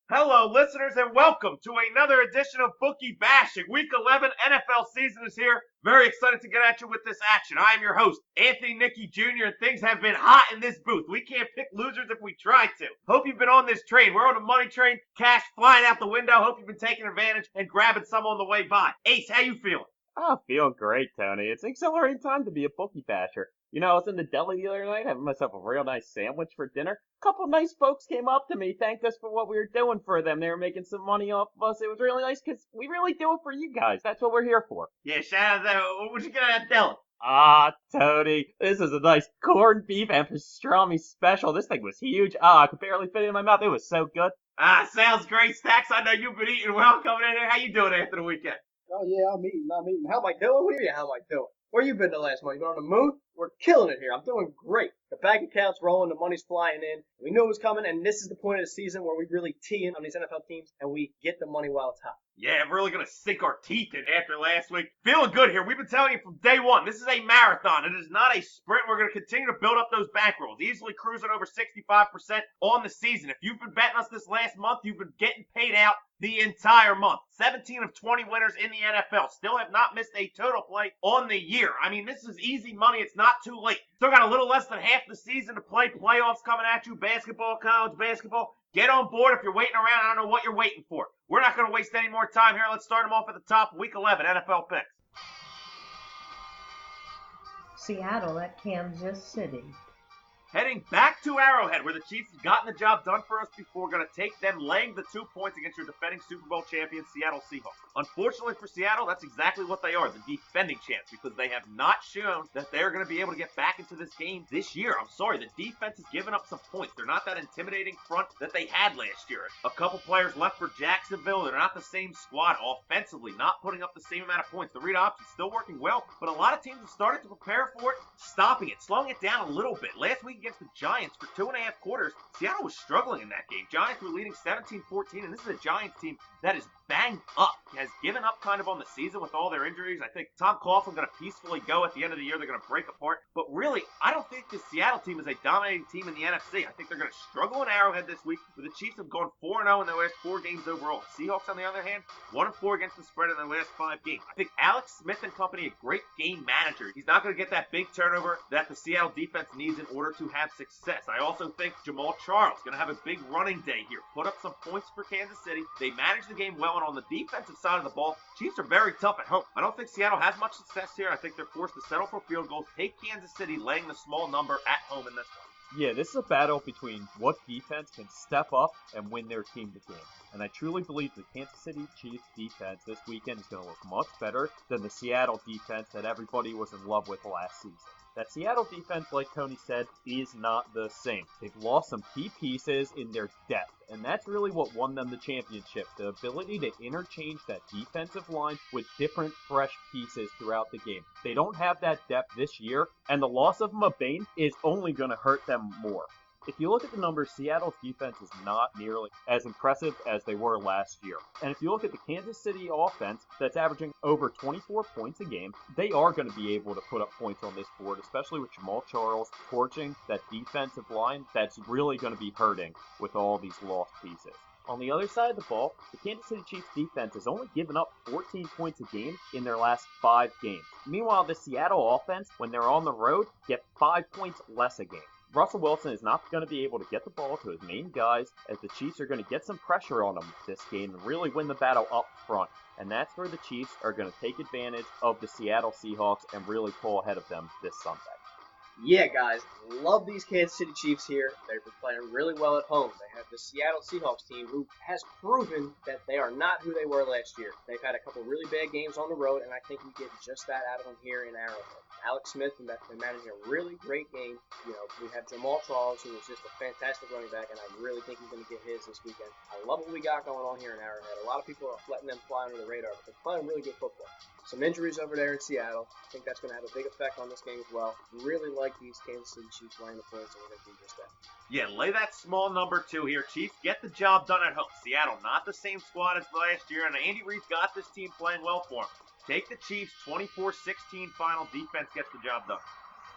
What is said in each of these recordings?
Hello, listeners, and welcome to another edition of Bookie Bashing. Week 11 NFL season is here. Very excited to get at you with this action. I am your host, Anthony Nikki Jr., and things have been hot in this booth. We can't pick losers if we try to. Hope you've been on this train. We're on a money train, cash flying out the window. Hope you've been taking advantage and grabbing some on the way by. Ace, how you feeling? Oh, feeling great, Tony. It's an exhilarating time to be a bookie basher. I was in the deli the other night having myself a real nice sandwich for dinner. A couple nice folks came up to me, thanked us for what we were doing for them. They were making some money off of us. It was really nice because we really do it for you guys. That's what we're here for. Yeah, shout out that. What'd you get at that deli? Ah, Tony, this is a nice corned beef and pastrami special. This thing was huge. I could barely fit it in my mouth. It was so good. Sounds great, Staxxx. I know you've been eating well coming in here. How you doing after the weekend? Oh yeah, I'm eating. How am I doing? What do you mean, how am I doing? Where you been the last month? You been on the moon? We're killing it here. I'm doing great. The bank account's rolling, the money's flying in. We knew it was coming, and this is the point of the season where we really tee in on these NFL teams and we get the money while it's hot. Yeah, I'm really going to sink our teeth in after last week. Feeling good here. We've been telling you from day one, this is a marathon. It is not a sprint. We're going to continue to build up those bankrolls, easily cruising over 65% on the season. If you've been betting us this last month, you've been getting paid out the entire month. 17 of 20 winners in the NFL. Still have not missed a total play on the year. I mean, this is easy money. It's not too late. Still got a little less than half the season to play. Playoffs coming at you. Basketball, college basketball. Get on board if you're waiting around. I don't know what you're waiting for. We're not going to waste any more time here. Let's start them off at the top. Week 11 NFL picks. Seattle at Kansas City. Heading back to Arrowhead, where the Chiefs have gotten the job done for us before, going to take them laying the 2 points against your defending Super Bowl champion, Seattle Seahawks. Unfortunately for Seattle, that's exactly what they are, the defending champs, because they have not shown that they're going to be able to get back into this game this year. I'm sorry, the defense has given up some points. They're not that intimidating front that they had last year. A couple players left for Jacksonville. They're not the same squad offensively, not putting up the same amount of points. The read option's still working well, but a lot of teams have started to prepare for it, stopping it, slowing it down a little bit. Last week against the Giants for 2.5 quarters, Seattle was struggling in that game. Giants were leading 17-14, and this is a Giants team that is banged up, has given up kind of on the season with all their injuries. I think Tom Coughlin's going to peacefully go at the end of the year. They're going to break apart. But really, I don't think the Seattle team is a dominating team in the NFC. I think they're going to struggle in Arrowhead this week, where the Chiefs have gone 4-0 in their last 4 games overall. Seahawks, on the other hand, 1-4 against the spread in their last 5 games. I think Alex Smith and company, a great game manager. He's not going to get that big turnover that the Seattle defense needs in order to have success. I also think Jamal Charles is going to have a big running day here. Put up some points for Kansas City. They manage the game well, and on the defensive side of the ball, Chiefs are very tough at home. I don't think Seattle has much success here. I think they're forced to settle for field goals. Take Kansas City laying the small number at home in this one. Yeah, this is a battle between what defense can step up and win their team the game. And I truly believe the Kansas City Chiefs defense this weekend is going to look much better than the Seattle defense that everybody was in love with last season. That Seattle defense, like Tony said, is not the same. They've lost some key pieces in their depth, and that's really what won them the championship. The ability to interchange that defensive line with different fresh pieces throughout the game. They don't have that depth this year, and the loss of Mabane is only going to hurt them more. If you look at the numbers, Seattle's defense is not nearly as impressive as they were last year. And if you look at the Kansas City offense that's averaging over 24 points a game, they are going to be able to put up points on this board, especially with Jamal Charles torching that defensive line that's really going to be hurting with all these lost pieces. On the other side of the ball, the Kansas City Chiefs defense has only given up 14 points a game in their last 5 games. Meanwhile, the Seattle offense, when they're on the road, get 5 points less a game. Russell Wilson is not going to be able to get the ball to his main guys, as the Chiefs are going to get some pressure on him this game and really win the battle up front. And that's where the Chiefs are going to take advantage of the Seattle Seahawks and really pull ahead of them this Sunday. Yeah, guys, love these Kansas City Chiefs here. They've been playing really well at home. They have the Seattle Seahawks team who has proven that they are not who they were last year. They've had a couple really bad games on the road, and I think we get just that out of them here in Arrowhead. Alex Smith and that's been managing a really great game. We have Jamal Charles, who is just a fantastic running back, and I really think he's going to get his this weekend. I love what we got going on here in Arrowhead. A lot of people are letting them fly under the radar, but they're playing really good football. Some injuries over there in Seattle. I think that's going to have a big effect on this game as well. Really like these Kansas City Chiefs laying the points, and we're going to do just that. Yeah, lay that small number 2 here. Chiefs get the job done at home. Seattle, not the same squad as last year, and Andy Reid's got this team playing well for him. Take the Chiefs, 24-16 final. Defense gets the job done.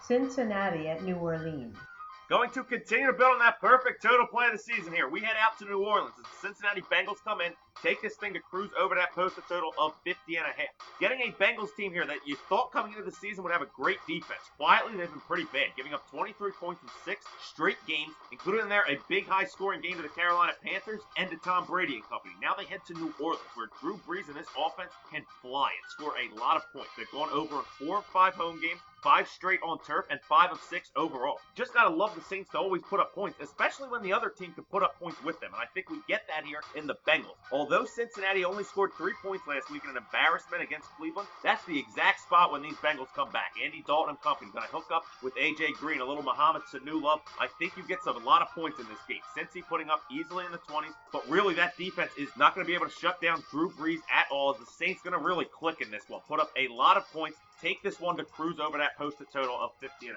Cincinnati at New Orleans. Going to continue to build on that perfect total play of the season here. We head out to New Orleans as the Cincinnati Bengals come in, take this thing to cruise over that posted total of 50.5. Getting a Bengals team here that you thought coming into the season would have a great defense. Quietly, they've been pretty bad, giving up 23 points in 6 straight games, including in there a big high-scoring game to the Carolina Panthers and to Tom Brady and company. Now they head to New Orleans, where Drew Brees and this offense can fly and score a lot of points. They've gone over in 4 of 5 home games, 5 straight on turf, and 5 of 6 overall. Just gotta love the Saints to always put up points, especially when the other team can put up points with them, and I think we get that here in the Bengals. Although Cincinnati only scored 3 points last week in an embarrassment against Cleveland, that's the exact spot when these Bengals come back. Andy Dalton and company gonna hook up with AJ Green, a little Mohamed Sanu love. I think you get a lot of points in this game. Cincy putting up easily in the 20s, but really that defense is not going to be able to shut down Drew Brees at all. The Saints going to really click in this one, put up a lot of points, take this one to cruise over that posted total of 50.5.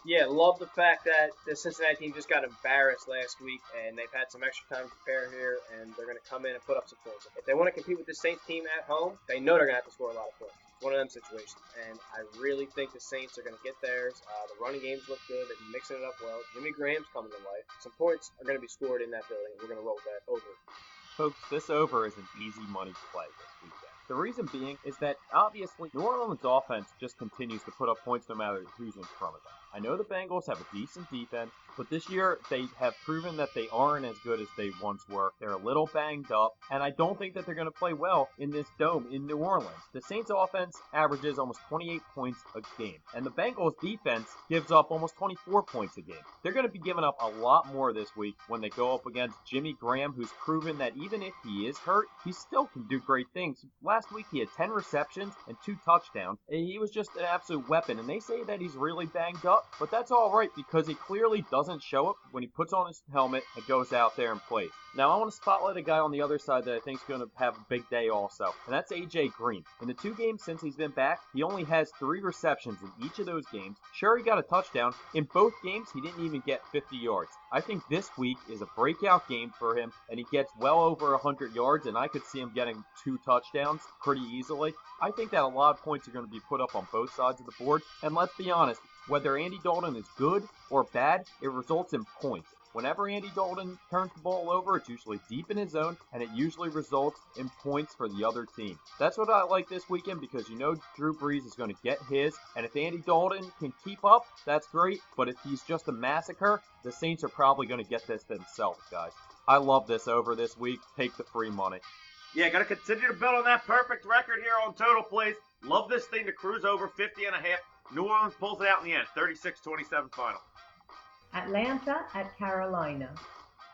Yeah, love the fact that the Cincinnati team just got embarrassed last week, and they've had some extra time to prepare here, and they're going to come in and put up some points. If they want to compete with the Saints team at home, they know they're going to have to score a lot of points. It's one of them situations, and I really think the Saints are going to get theirs. The running games look good. They're mixing it up well. Jimmy Graham's coming to life. Some points are going to be scored in that building. We're going to roll that over. Folks, this over is an easy money play this weekend. The reason being is that, obviously, New Orleans' offense just continues to put up points no matter who's in front of them. I know the Bengals have a decent defense, but this year they have proven that they aren't as good as they once were. They're a little banged up, and I don't think that they're going to play well in this dome in New Orleans. The Saints' offense averages almost 28 points a game, and the Bengals' defense gives up almost 24 points a game. They're going to be giving up a lot more this week when they go up against Jimmy Graham, who's proven that even if he is hurt, he still can do great things. Last week he had 10 receptions and 2 touchdowns. He was just an absolute weapon, and they say that he's really banged up, but that's all right because he clearly doesn't show up when he puts on his helmet and goes out there and plays. Now I want to spotlight a guy on the other side that I think is going to have a big day also, and that's AJ Green. In the 2 games since he's been back, he only has 3 receptions in each of those games. Sure, he got a touchdown. In both games, he didn't even get 50 yards. I think this week is a breakout game for him, and he gets well over 100 yards, and I could see him getting 2 touchdowns pretty easily. I think that a lot of points are going to be put up on both sides of the board, and let's be honest, whether Andy Dalton is good or bad, it results in points. Whenever Andy Dalton turns the ball over, it's usually deep in his zone, and it usually results in points for the other team. That's what I like this weekend because you know Drew Brees is going to get his, and if Andy Dalton can keep up, that's great, but if he's just a massacre, the Saints are probably going to get this themselves, guys. I love this over this week. Take the free money. Yeah, got to continue to build on that perfect record here on total plays. Love this thing to cruise over 50.5. New Orleans pulls it out in the end, 36-27 final. Atlanta at Carolina.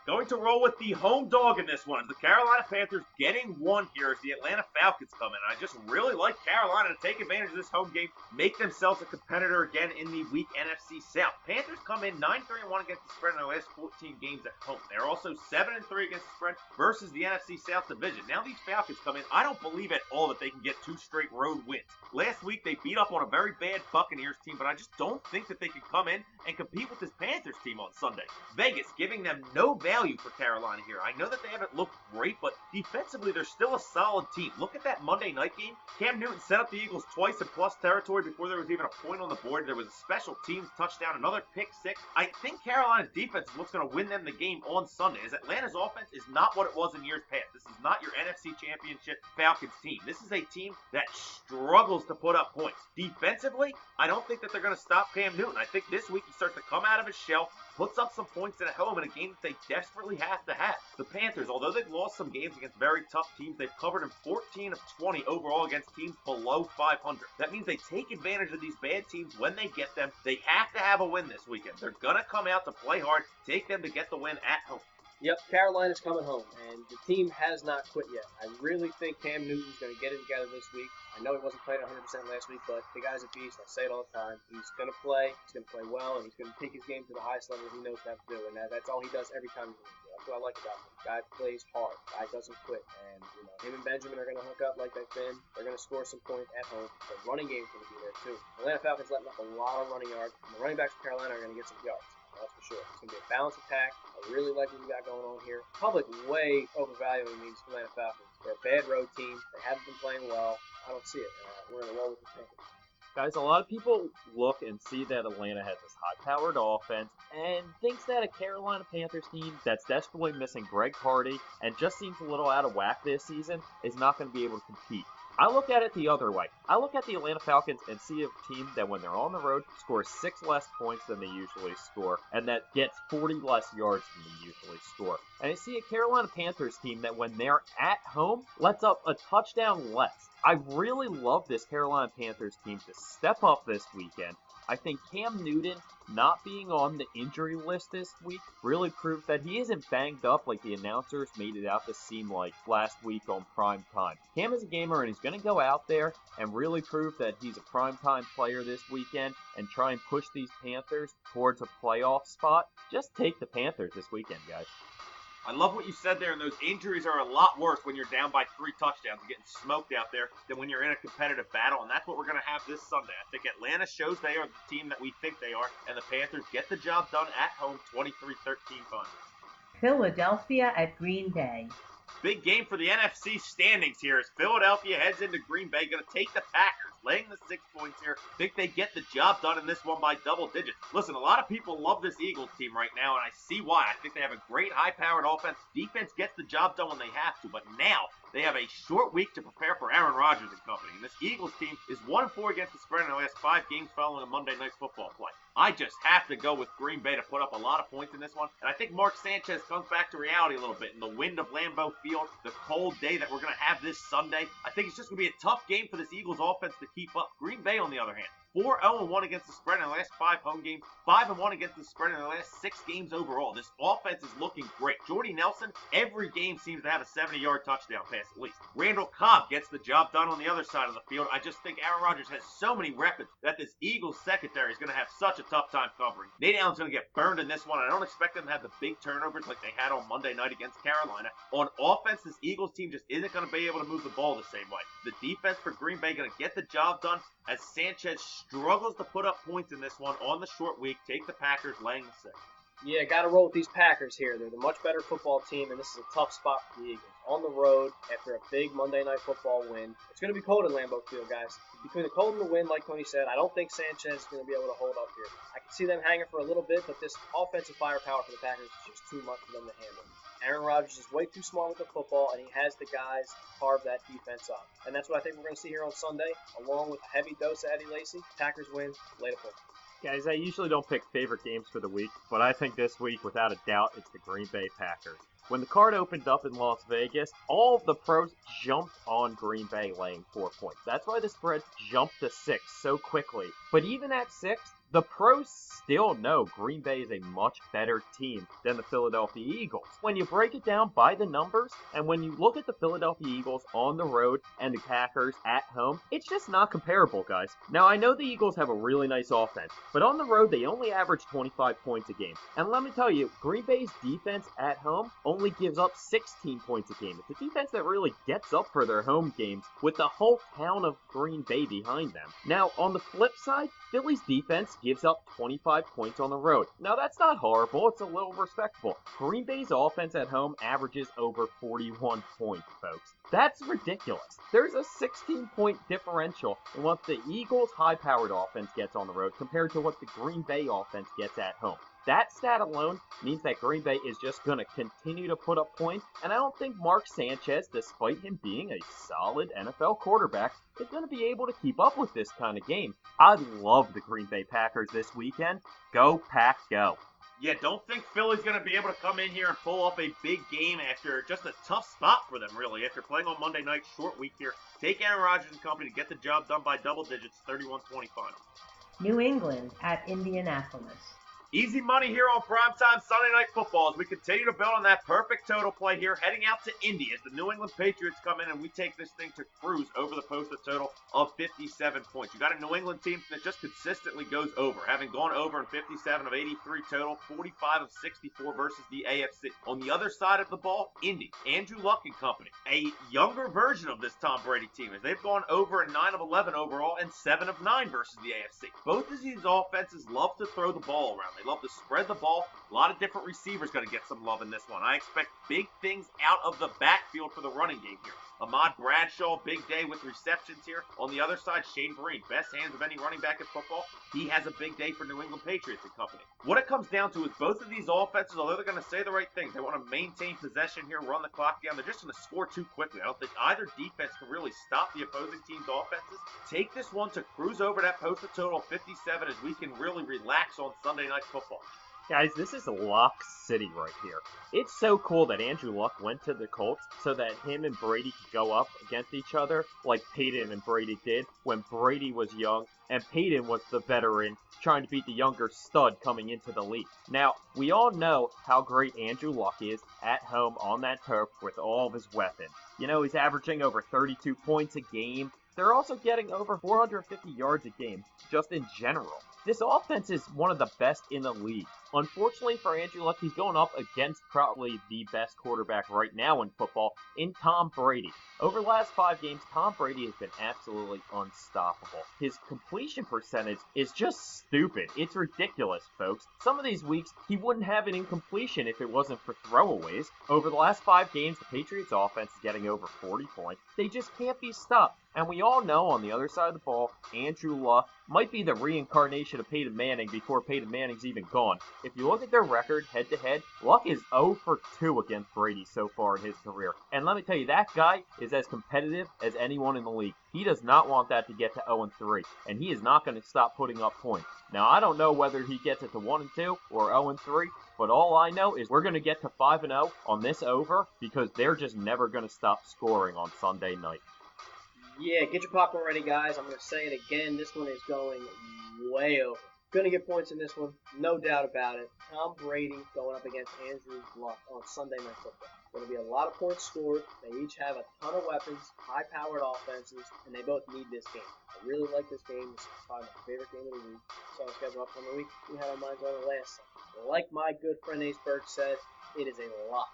Going to roll with the home dog in this one. The Carolina Panthers getting one here as the Atlanta Falcons come in. I just really like Carolina to take advantage of this home game, make themselves a competitor again in the weak NFC South. Panthers come in 9-3-1 against the spread in their last 14 games at home. They're also 7-3 against the spread versus the NFC South division. Now these Falcons come in. I don't believe at all that they can get 2 straight road wins. Last week they beat up on a very bad Buccaneers team, but I just don't think that they can come in and compete with this Panthers team on Sunday. Vegas giving them no value for Carolina here. I know that they haven't looked great, but defensively they're still a solid team. Look at that Monday night game. Cam Newton set up the Eagles twice in plus territory before there was even a point on the board. There was a special teams touchdown, another pick 6. I think Carolina's defense is what's going to win them the game on Sunday, as Atlanta's offense is not what it was in years past. This is not your NFC Championship Falcons team. This is a team that struggles to put up points. Defensively, I don't think that they're going to stop Cam Newton. I think this week he starts to come out of his shell, puts up some points at home in a game that they desperately have to have. The Panthers, although they've lost some games against very tough teams, they've covered in 14 of 20 overall against teams below 500. That means they take advantage of these bad teams when they get them. They have to have a win this weekend. They're going to come out to play hard, take them to get the win at home. Yep, Carolina's coming home, and the team has not quit yet. I really think Cam Newton's going to get it together this week. I know he wasn't playing 100% last week, but the guy's a beast. I say it all the time. He's going to play. He's going to play well, and he's going to take his game to the highest level he knows how to do, and that's all he does every time he's going to do. That's what I like about him. The guy plays hard. The guy doesn't quit, and him and Benjamin are going to hook up like they've been. They're going to score some points at home. The running game's going to be there, too. Atlanta Falcons letting up a lot of running yards, and the running backs from Carolina are going to get some yards. That's for sure. It's going to be a balanced attack. I really like what we got going on here. Public way overvaluing these Atlanta Falcons. They're a bad road team. They haven't been playing well. I don't see it. We're going to roll with the Panthers. Guys, a lot of people look and see that Atlanta has this high-powered offense and thinks that a Carolina Panthers team that's desperately missing Greg Hardy and just seems a little out of whack this season is not going to be able to compete. I look at it the other way. I look at the Atlanta Falcons and see a team that when they're on the road scores 6 less points than they usually score, and that gets 40 less yards than they usually score. And I see a Carolina Panthers team that when they're at home lets up a touchdown less. I really love this Carolina Panthers team to step up this weekend. I think Cam Newton not being on the injury list this week really proves that he isn't banged up like the announcers made it out to seem like last week on prime time. Cam is a gamer and he's going to go out there and really prove that he's a prime time player this weekend and try and push these Panthers towards a playoff spot. Just take the Panthers this weekend, guys. I love what you said there, and those injuries are a lot worse when you're down by 3 touchdowns and getting smoked out there than when you're in a competitive battle, and that's what we're going to have this Sunday. I think Atlanta shows they are the team that we think they are, and the Panthers get the job done at home 23-13 fun. Philadelphia at Green Bay. Big game for the NFC standings here as Philadelphia heads into Green Bay, going to take the Packers, laying the 6 points here. Think they get the job done in this one by double digits. Listen, a lot of people love this Eagles team right now, and I see why. I think they have a great high-powered offense. Defense gets the job done when they have to, but now they have a short week to prepare for Aaron Rodgers and company. And this Eagles team is 1-4 against the spread in their last 5 games following a Monday Night Football play. I just have to go with Green Bay to put up a lot of points in this one. And I think Mark Sanchez comes back to reality a little bit. In the wind of Lambeau Field, the cold day that we're going to have this Sunday, I think it's just going to be a tough game for this Eagles offense to keep up. Green Bay, on the other hand, 4-0-1 against the spread in the last 5 home games, 5-1 against the spread in the last 6 games overall. This offense is looking great. Jordy Nelson, every game seems to have a 70-yard touchdown pass at least. Randall Cobb gets the job done on the other side of the field. I just think Aaron Rodgers has so many weapons that this Eagles secondary is going to have such a tough time covering. Nate Allen's going to get burned in this one. I don't expect them to have the big turnovers like they had on Monday night against Carolina. On offense, this Eagles team just isn't going to be able to move the ball the same way. The defense for Green Bay going to get the job done as Sanchez struggles to put up points in this one on the short week. Take the Packers laying the 6. Yeah, got to roll with these Packers here. They're the much better football team, and this is a tough spot for the Eagles. On the road, after a big Monday Night Football win. It's going to be cold in Lambeau Field, guys. Between the cold and the wind, like Tony said, I don't think Sanchez is going to be able to hold up here. I can see them hanging for a little bit, but this offensive firepower for the Packers is just too much for them to handle. Aaron Rodgers is way too smart with the football, and he has the guys carve that defense up. And that's what I think we're going to see here on Sunday, along with a heavy dose of Eddie Lacy. Packers win, lay the point. Guys, I usually don't pick favorite games for the week, but I think this week, without a doubt, it's the Green Bay Packers. When the card opened up in Las Vegas, all of the pros jumped on Green Bay laying 4 points. That's why the spread jumped to 6 so quickly. But even at 6, the pros still know Green Bay is a much better team than the Philadelphia Eagles. When you break it down by the numbers, and when you look at the Philadelphia Eagles on the road and the Packers at home, it's just not comparable, guys. Now, I know the Eagles have a really nice offense, but on the road, they only average 25 points a game. And let me tell you, Green Bay's defense at home only gives up 16 points a game. It's a defense that really gets up for their home games with the whole town of Green Bay behind them. Now, on the flip side, Philly's defense gives up 25 points on the road. Now, that's not horrible. It's a little respectable. Green Bay's offense at home averages over 41 points, folks. That's ridiculous. There's a 16-point differential in what the Eagles' high-powered offense gets on the road compared to what the Green Bay offense gets at home. That stat alone means that Green Bay is just going to continue to put up points, and I don't think Mark Sanchez, despite him being a solid NFL quarterback, is going to be able to keep up with this kind of game. I love the Green Bay Packers this weekend. Go Pack, go. Yeah, don't think Philly's going to be able to come in here and pull off a big game after just a tough spot for them, really, after playing on Monday night, short week here. Take Aaron Rodgers and company to get the job done by double digits, 31-20 final. New England at Indianapolis. Easy money here on primetime Sunday Night Football as we continue to build on that perfect total play here, heading out to Indy as the New England Patriots come in and we take this thing to cruise over the posted total of 57 points. You got a New England team that just consistently goes over, having gone over in 57 of 83 total, 45 of 64 versus the AFC. On the other side of the ball, Indy, Andrew Luck and company, a younger version of this Tom Brady team as they've gone over in 9 of 11 overall and 7 of 9 versus the AFC. Both of these offenses love to throw the ball around. They love to spread the ball. A lot of different receivers going to get some love in this one. I expect big things out of the backfield for the running game here. Ahmad Bradshaw, big day with receptions here. On the other side, Shane Vereen, best hands of any running back in football. He has a big day for New England Patriots and company. What it comes down to is both of these offenses, although they're going to say the right things, they want to maintain possession here, run the clock down. They're just going to score too quickly. I don't think either defense can really stop the opposing team's offenses. Take this one to cruise over that posted total of 57 as we can really relax on Sunday Night Football. Guys, this is Lock City right here. It's so cool that Andrew Luck went to the Colts so that him and Brady could go up against each other like Peyton and Brady did when Brady was young and Peyton was the veteran trying to beat the younger stud coming into the league. Now, we all know how great Andrew Luck is at home on that turf with all of his weapons. You know, he's averaging over 32 points a game. They're also getting over 450 yards a game, just in general. This offense is one of the best in the league. Unfortunately for Andrew Luck, he's going up against probably the best quarterback right now in football, in Tom Brady. Over the last 5 games, Tom Brady has been absolutely unstoppable. His completion percentage is just stupid. It's ridiculous, folks. Some of these weeks, he wouldn't have an incompletion if it wasn't for throwaways. Over the last 5 games, the Patriots offense is getting over 40 points. They just can't be stopped. And we all know on the other side of the ball, Andrew Luck might be the reincarnation of Peyton Manning before Peyton Manning's even gone. If you look at their record head-to-head, Luck is 0 for 2 against Brady so far in his career. And let me tell you, that guy is as competitive as anyone in the league. He does not want that to get to 0-3, and he is not going to stop putting up points. Now, I don't know whether he gets it to 1-2 or 0-3, but all I know is we're going to get to 5-0 on this over because they're just never going to stop scoring on Sunday night. Yeah, get your popcorn ready, guys. I'm going to say it again. This one is going way over. Going to get points in this one, no doubt about it. Tom Brady going up against Andrew Luck on Sunday Night Football. Going to be a lot of points scored. They each have a ton of weapons, high-powered offenses, and they both need this game. I really like this game. It's probably my favorite game of the week. So I schedule up on the week. We had our minds on it last Sunday. Like my good friend Ace Berg said, it is a lot.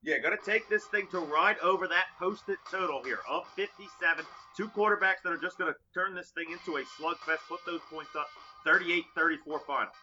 Yeah, going to take this thing to ride over that posted total here of 57. 2 quarterbacks that are just going to turn this thing into a slugfest, put those points up, 38-34 final.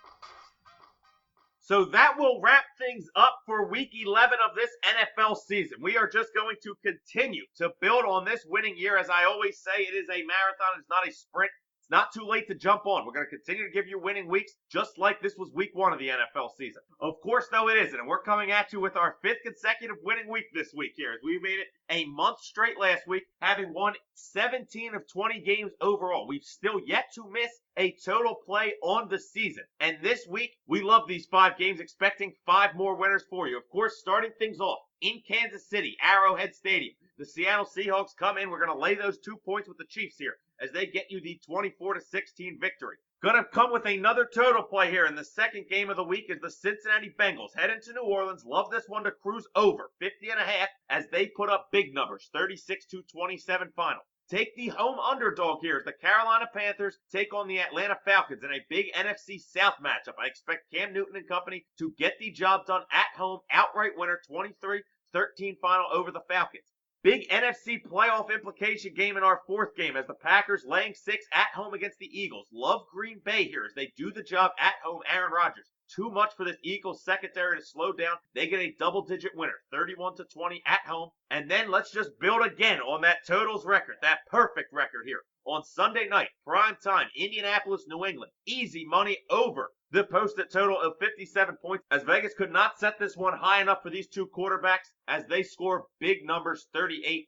So that will wrap things up for week 11 of this NFL season. We are just going to continue to build on this winning year. As I always say, it is a marathon. It's not a sprint. Not too late to jump on. We're going to continue to give you winning weeks, just like this was week 1 of the NFL season. Of course, though, it isn't. And we're coming at you with our 5th consecutive winning week this week here, as we made it a month straight last week, having won 17 of 20 games overall. We've still yet to miss a total play on the season. And this week, we love these 5 games, expecting 5 more winners for you. Of course, starting things off in Kansas City, Arrowhead Stadium. The Seattle Seahawks come in. We're going to lay those 2 points with the Chiefs here as they get you the 24-16 victory. Going to come with another total play here in the second game of the week is the Cincinnati Bengals head into New Orleans. Love this one to cruise over 50.5 as they put up big numbers, 36-27 final. Take the home underdog here as the Carolina Panthers take on the Atlanta Falcons in a big NFC South matchup. I expect Cam Newton and company to get the job done at home. Outright winner, 23-13 final over the Falcons. Big NFC playoff implication game in our 4th game as the Packers laying 6 at home against the Eagles. Love Green Bay here as they do the job at home. Aaron Rodgers. Too much for this Eagles secondary to slow down. They get a double-digit winner, 31-20 at home. And then let's just build again on that totals record, that perfect record here. On Sunday night, prime time, Indianapolis, New England. Easy money over the posted total of 57 points, as Vegas could not set this one high enough for these 2 quarterbacks as they score big numbers, 38-34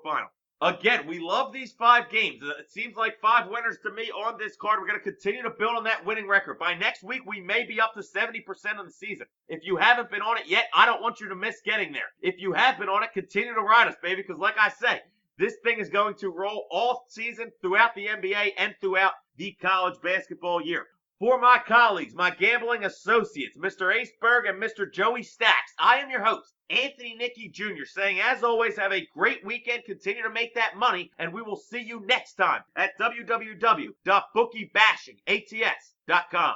final. Again, we love these 5 games. It seems like 5 winners to me on this card. We're going to continue to build on that winning record. By next week, we may be up to 70% of the season. If you haven't been on it yet, I don't want you to miss getting there. If you have been on it, continue to ride us, baby, because like I say, this thing is going to roll all season throughout the NBA and throughout the college basketball year. For my colleagues, my gambling associates, Mr. Ace Berg and Mr. Joey Staxxx, I am your host, Anthony Nikki Jr., saying, as always, have a great weekend, continue to make that money, and we will see you next time at www.bookiebashingats.com.